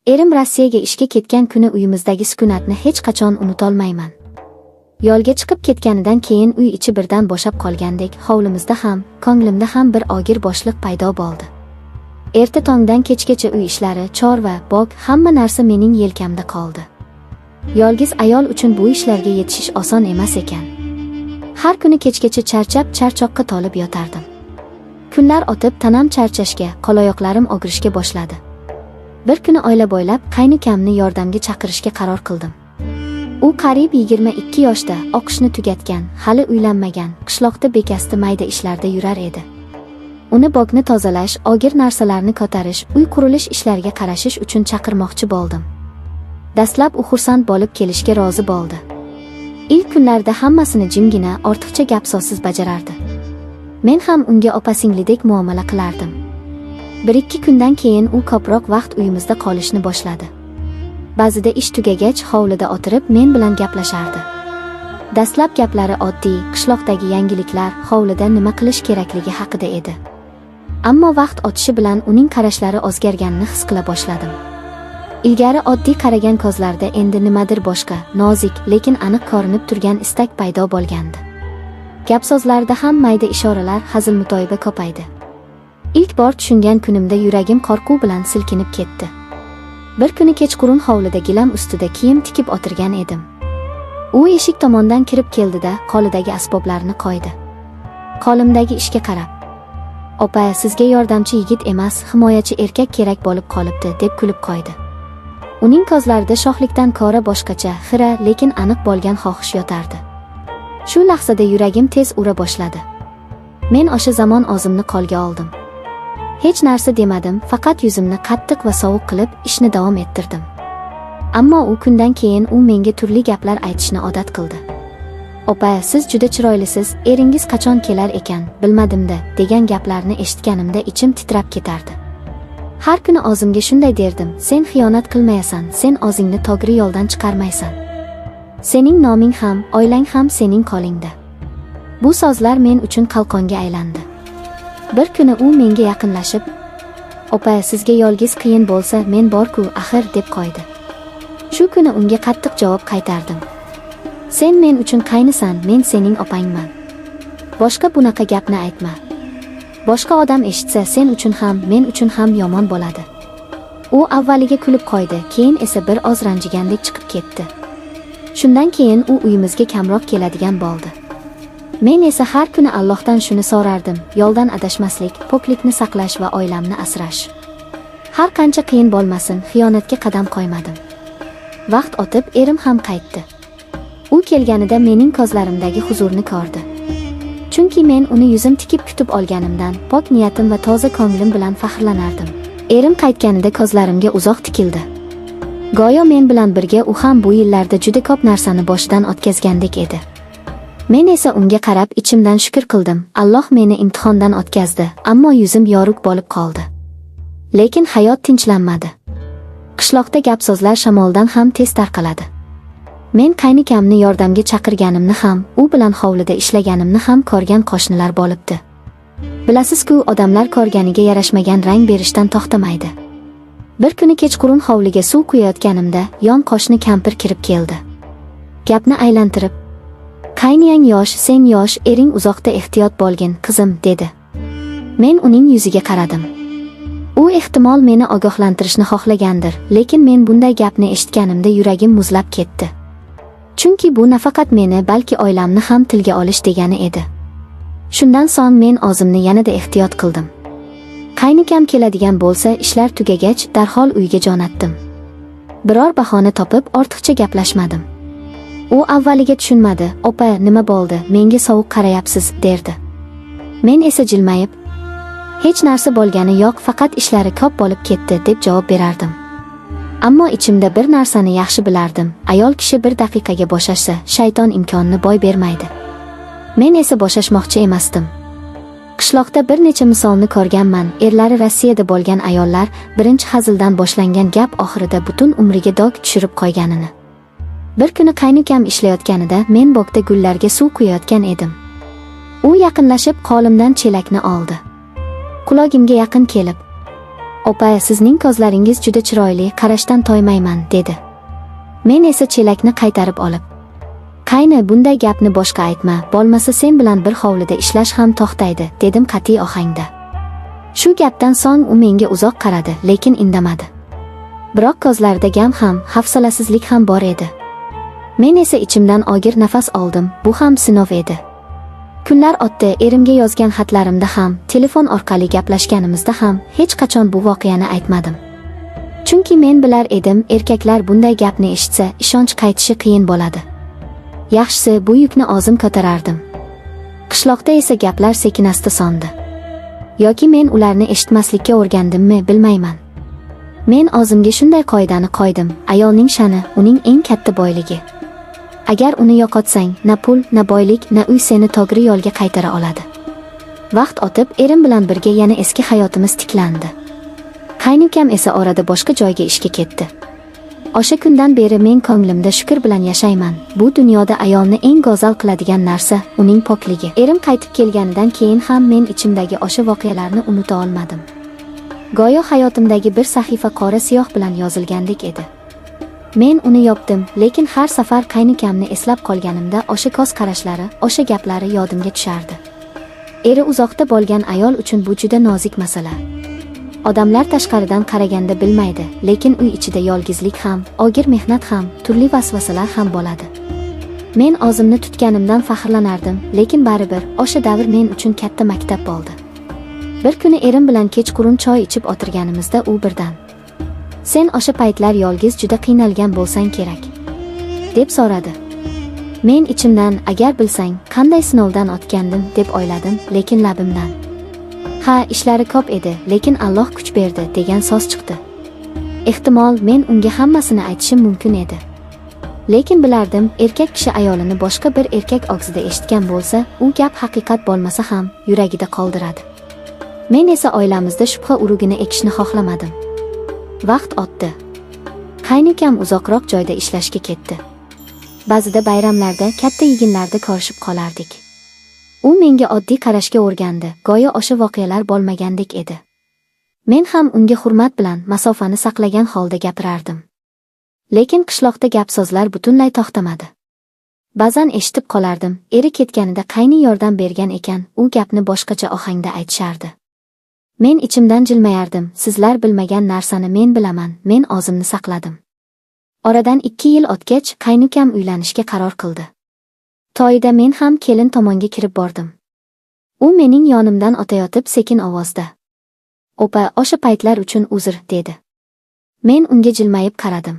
Erim Rossiyaga ishga ketgan kuni uyimizdagi sukunatni hech qachon unutolmayman. Yo'lga chiqib ketganidan keyin uy ichi birdan bo'shab qolgandek, hovlimizda ham, ko'nglimda ham bir og'ir boshliq paydo bo'ldi. Erta tongdan kechgacha uy ishlari, chorva, bog, hamma narsa mening yelkamda qoldi. Yolg'iz ayol uchun bu ishlarga yetishish oson emas ekan. Har kuni kechgacha charchab, charchoqqa tolib yotardim. Kunlar o'tib, tanam charchashga, qo'loyoqlarim og'rishga boshladi. Bir kuni oila bo'ylab qaynukamni yordamga chaqirishga qaror qildim. U qariyb 22 yoshda, o'qishni tugatgan, hali uylanmagan, qishloqda bekasdi mayda ishlarda yurar edi. Uni bogni tozalash, og'ir narsalarni ko'tarish, uy qurilish ishlariga qarashish uchun chaqirmoqchi bo'ldim. Dastlab u xursand bo'lib kelishga rozi bo'ldi. Ilk kunlarda hammasini jimgina, ortiqcha gap so'zsiz bajarardi. Men ham unga opa-singlidek muomala qilardim. 1-2 kundan keyin u ko'proq vaqt uyimizda qolishni boshladi. Ba'zida ish tugagach hovlida o'tirib men bilan gaplashardi. Dastlab gaplari oddiy, qishloqdagi yangiliklar, hovlida nima qilish kerakligi haqida edi. Ammo vaqt o'tishi bilan uning qarashlari o'zgarganini his qila boshladim. Ilgari oddiy qaragan ko'zlarda endi nimadir boshqa, nozik, lekin aniq ko'rinib turgan istak paydo bo'lgandi. Gap so'zlarda ham mayda ishoralar, hazil-mutoyiba ko'paydi. İlk bor tushungan kunimda yuragim qo'rquv bilan silkinib ketdi. Bir kuni kechqurun hovlida gilam ustida kiyim tikib o'tirgan edim. U eshik tomondan kirib keldi-da, qo'lidagi asboblarni qo'ydi. Qo'limdagi ishga qarab, "Opa, sizga yordamchi yigit emas, himoyachi erkak kerak bo'lib qolibdi", deb kulib qo'ydi. Uning ko'zlarida shohlikdan ko'ra boshqacha, xira, lekin aniq bo'lgan xohish yotardi. Shu lahzada yuragim tez ura boshladi. Men o'sha zamon o'zimni qo'lga oldim. Hech narsa demadim, faqat yuzimni qattiq va sovuq qilib ishni davom ettirdim. Ammo u kundan keyin u menga turli gaplar aytishni odat qildi. "Opa, siz juda chiroylisiz, eringiz qachon kelar ekan, bilmadim-da", degan gaplarni eshitganimda ichim titrab ketardi. Har kuni o'zimga shunday derdim: "Sen xiyonat qilmaysan, sen o'zingni to'g'ri yo'ldan chiqarmaysan. Sening noming ham, oilang ham sening qo'lingda." Bu so'zlar men uchun qalqonga aylandi. Bir kuni u menga yaqinlashib, "Opa, sizga yolg'iz qiyin bo'lsa, men bor-ku, axir", deb qo'ydi. Shu kuni unga qattiq javob qaytardim. "Sen men uchun qaynisan, men sening opangman. Boshqa bunaqa gapni aytma. Boshqa odam eshitsa sen uchun ham, men uchun ham yomon bo'ladi." U avvaliga kulib qo'ydi, keyin esa bir oz ranjigandek chiqib ketdi. Shundan keyin u uyimizga kamroq keladigan bo'ldi. Men esa har kuni Allohdan shuni so'rardim: yo'ldan adashmaslik, poklikni saqlash va oilamni asrash. Har qancha qiyin bo'lmasin, xiyonatga qadam qo'ymadim. Vaqt o'tib, erim ham qaytdi. U kelganida mening ko'zlarimdagi huzurni ko'rdi. Chunki men uni yuzim tikib kutib olganimdan, pok niyatim va toza ko'nglim bilan faxrlanardim. Erim qaytganida ko'zlarimga uzoq tikildi. Go'yo men bilan birga u ham bu yillarda juda ko'p narsani boshidan o'tkazgandek edi. Men esa unga qarab ichimdan shukr qildim. Alloh meni imtihondan o'tkazdi, ammo yuzim yorug' bo'lib qoldi. Lekin hayot tinchlanmadi. Qishloqda gap-so'zlar shamoldan ham tez tarqaladi. Men qaynukamni yordamga chaqirganimni ham, u bilan hovlida ishlaganimni ham ko'rgan qo'shnilar bo'libdi. Bilasiz-ku, odamlar ko'rganiga yarashmagan rang berishdan to'xtamaydi. Bir kuni kechqurun hovliga suv quyayotganimda yon qo'shni kampir kirib keldi. Gapni aylantirib, "Qayniyang yosh, sen yosh, ering uzoqda, ehtiyot bo'lgin, qizim", dedi. Men uning yuziga qaradim. U ehtimol meni ogohlantirishni xohlagandir, lekin men bunday gapni eshitganimda yuragim muzlab ketdi. Chunki bu nafaqat meni, balki oilamni ham tilga olish degani edi. Shundan so'ng men o'zimni yanada ehtiyot qildim. Qaynukam keladigan bo'lsa, ishlar tugagach darhol uyga jo'natdim. Biror bahona topib ortiqcha gaplashmadim. U avvaliga tushunmadi. "Opa, nima bo'ldi? Menga sovuq qarayapsiz", derdi. Men esa jilmayib, "Hech narsa bo'lgani yo'q, faqat ishlari ko'p bo'lib ketdi", deb javob berardim. Ammo ichimda bir narsani yaxshi bilardim. Ayol kishi bir daqiqaga bo'shashsa, shayton imkonni boy bermaydi. Men esa bo'shashmoqchi emasdim. Qishloqda bir necha misolni ko'rganman. Erlari Rossiyada bo'lgan ayollar birinchi hazildan boshlangan gap oxirida butun umriga dog' tushirib qo'yganini. Bir kuni qaynukam ishlayotganida men bog'da gullarga suv quyayotgan edim. U yaqinlashib qo'limdan chelakni oldi. Qulogimga yaqin kelib, "Opa, sizning ko'zlaringiz juda chiroyli, qarashdan toymayman", dedi. Men esa chelakni qaytarib olib, "Qayni, bunday gapni boshqa aytma, bo'lmasa sen bilan bir hovlida ishlash ham to'xtaydi", dedim qat'iy ohangda. Shu gapdan so'ng u menga uzoq qaradi, lekin indamadi. Biroq ko'zlarida gam ham, hafsalasizlik ham bor edi. Men esa ichimdan og'ir nafas oldim, bu ham sinov edi. Kunlar o'tdi, erimga yozgan xatlarimda ham, telefon orqali gaplashganimizda ham hech qachon bu voqeani aytmadim. Chunki men bilar edim, erkaklar bunday gapni eshitsa, ishonch qaytishi qiyin bo'ladi. Yaxshisi, bu yukni o'zim ko'tarardim. Qishloqda esa gaplar sekin-asta so'ndi. Yoki men ularni eshitmaslikka o'rgandimmi, bilmayman. Men o'zimga shunday qoidani qo'ydim: ayolning sha'ni uning eng katta boyligi. Agar uni yo'qotsang, na pul, na boylik, na uy seni to'g'ri yo'lga qaytara oladi. Vaqt o'tib, erim bilan birga yana eski hayotimiz tiklandi. Qaynukam esa orada boshqa joyga ishga ketdi. O'sha kundan beri men ko'nglimda shukr bilan yashayman. Bu dunyoda ayolni eng go'zal qiladigan narsa uning pokligi. Erim qaytib kelganidan keyin ham men ichimdagi o'sha voqealarni unuta olmadim. Go'yo hayotimdagi bir sahifa qora siyoh bilan yozilgandek edi. Men uni yopdim, lekin har safar qaynukamni eslab qolganimda o'sha ko'z qarashlari, o'sha gaplari yodimga tushardi. Eri uzoqda bo'lgan ayol uchun bu juda nozik masala. Odamlar tashqaridan qaraganda bilmaydi, lekin uy ichida yolg'izlik ham, og'ir mehnat ham, turli vasvasalar ham bo'ladi. Men o'zimni tutganimdan faxrlanardim, lekin baribir o'sha davr men uchun katta maktab bo'ldi. Bir kuni erim bilan kechqurun choy ichib o'tirganimizda u birdan: "Sen o'sha paytlar yolg'iz juda qiynalgan bo'lsang kerak", deb so'radi. Men ichimdan, agar bilsang, qanday sinovdan o'tgandim deb o'yladim, lekin labimdan "Ha, ishlari ko'p edi, lekin Alloh kuch berdi" degan so'z chiqdi. Ehtimol men unga hammasini aytishim mumkin edi. Lekin bilardim, erkak kishi ayolini boshqa bir erkak og'zida eshitgan bo'lsa, u gap haqiqat bo'lmasa ham yuragida qoldiradi. Men esa oilamizda shubha urugini ekishni xohlamadim. Vaqt o'tdi. Qaynukam uzoqroq joyda ishlashga ketdi. Ba'zida bayramlarda, katta yig'inlarda ko'rishib qolardik. U menga oddiy qarashga o'rgandi, go'yo o'sha voqealar bo'lmagandek edi. Men ham unga hurmat bilan masofani saqlagan holda gapirardim. Lekin qishloqda gap-so'zlar butunlay to'xtamadi. Ba'zan eshitib qolardim, eri ketganida qayni yordam bergan ekan, u gapni boshqacha ohangda aytishardi. Men ichimdan jilmayardim, sizlar bilmagan narsani men bilaman, men o'zimni saqladim. Oradan 2 yil o'tgach, qaynukam uylanishga qaror qildi. To'yida men ham kelin tomonga kirib bordim. U mening yonimdan o'tayotib sekin ovozda: "Opa, o'sha paytlar uchun uzr", dedi. Men unga jilmayib qaradim.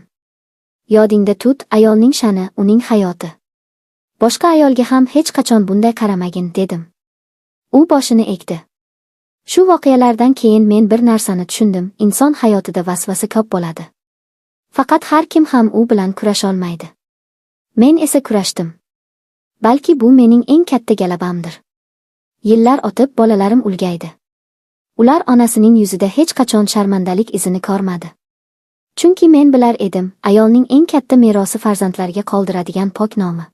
"Yodingda tut, ayolning sha'ni uning hayoti. Boshqa ayolga ham hech qachon bunday qaramagin", dedim. U boshini egdi. Shu voqealardan keyin men bir narsani tushundim, inson hayotida vasvasa ko'p bo'ladi. Faqat har kim ham u bilan kurasha olmaydi. Men esa kurashdim. Balki bu mening eng katta galabamdir. Yillar o'tib bolalarim ulgaydi. Ular onasining yuzida hech qachon sharmandalik izini ko'rmadi. Chunki men bilar edim, ayolning eng katta merosi farzandlarga qoldiradigan pok nomi.